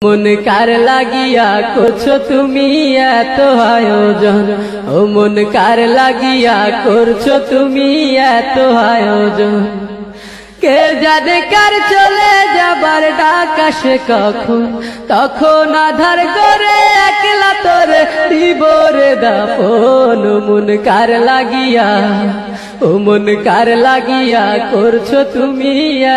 মন কার লাগিয়া করছো তুমি এত আয়োজন, ও মন কার লাগিয়া করছো তুমি এত আয়োজন। কে জানে কার চলে যাবার ডাক আসে কখন, তখন আধার করে একলা তোরে দিব রে দাফন। ও মন কার লাগিয়া, ও মন কার লাগিয়া করছো তুমি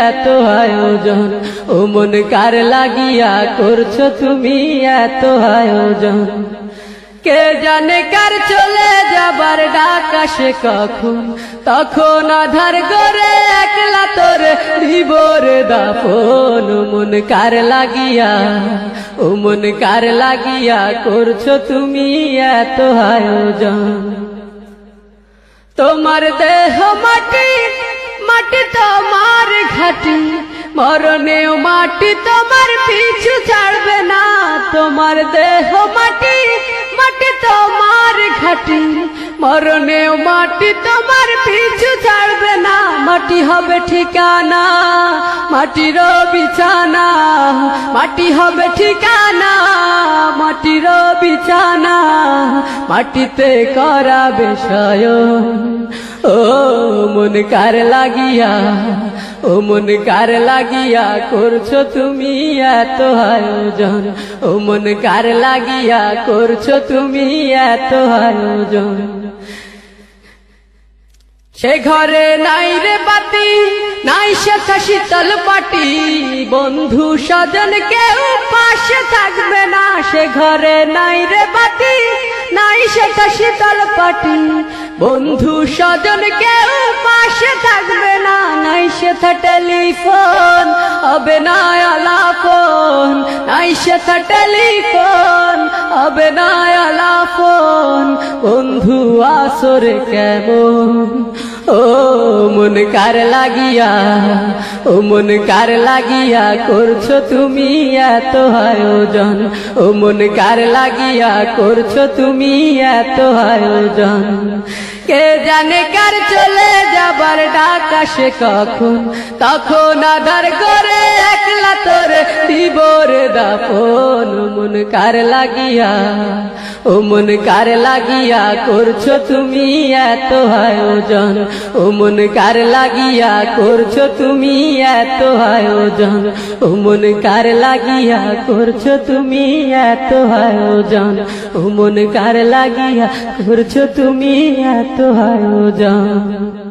এত আয়োজন, ও মন কার লাগিয়া করছো তুমি এত আয়োজন। কে জানে কার চলে যাবার ডাক আসে কখন, তখন আধার করে একলা তোরে দিব রে দাফন। ও মন কার লাগিয়া, ও মন কার লাগিয়া করছো তুমি এত আয়োজন। তোমার দেহ মাটি, মাটি তোমার ঘাটি, মরণেও মাটি তোমার পিছু ছাড়বে না। তোমার দেহ মাটি, মাটি তোমার ঘাটি, মরণেও মাটি তোমার পিছু ছাড়বে না। মাটি হবে ঠিকানা, মাটির বিছানা, মাটি হবে ঠিকানা, মাটির বিছানা, মাটিতে করাবে শয়ন। ও মন কার লাগিয়া, ও মন কার লাগিয়া করছো তুমি এত আয়োজন, ও মন কার লাগিয়া করছো তুমি এত আয়োজন। সে ঘরে নাই রে বাতি, নাই সেথা শীতল পাটি, বন্ধু স্বজন কেউ পাশে থাকবে না। সে ঘরে নাই রে বাতি, নাই সেথা শীতল পাটি, বন্ধু স্বজন কেউ পাশে থাকবে না। নাই সেথা টেলিফোন, হবে না আলাপন, নাই সেথা টেলিফোন, হবে না আলাপন। বন্ধু আসরে কেমন, ও মন কার লাগিয়া, ও মন কার লাগিয়া করছো তুমি এত আয়োজন, ও মন কার লাগিয়া করছো তুমি এত আয়োজন। কে জানে কার চলে যাবার ডাক আসে কখন, তখন আধার করে একলা তোরে দিব রে দাফন। ও মন কার লাগিয়া, ও মন কার লাগিয়া করছো তুমি এত আয়োজন, ও মন কার লাগিয়া করছো তুমি এত আয়োজন, ও মন কার লাগিয়া করছো তুমি এত আয়োজন, ও মন কার লাগিয়া করছো তুমি এত আয়োজন।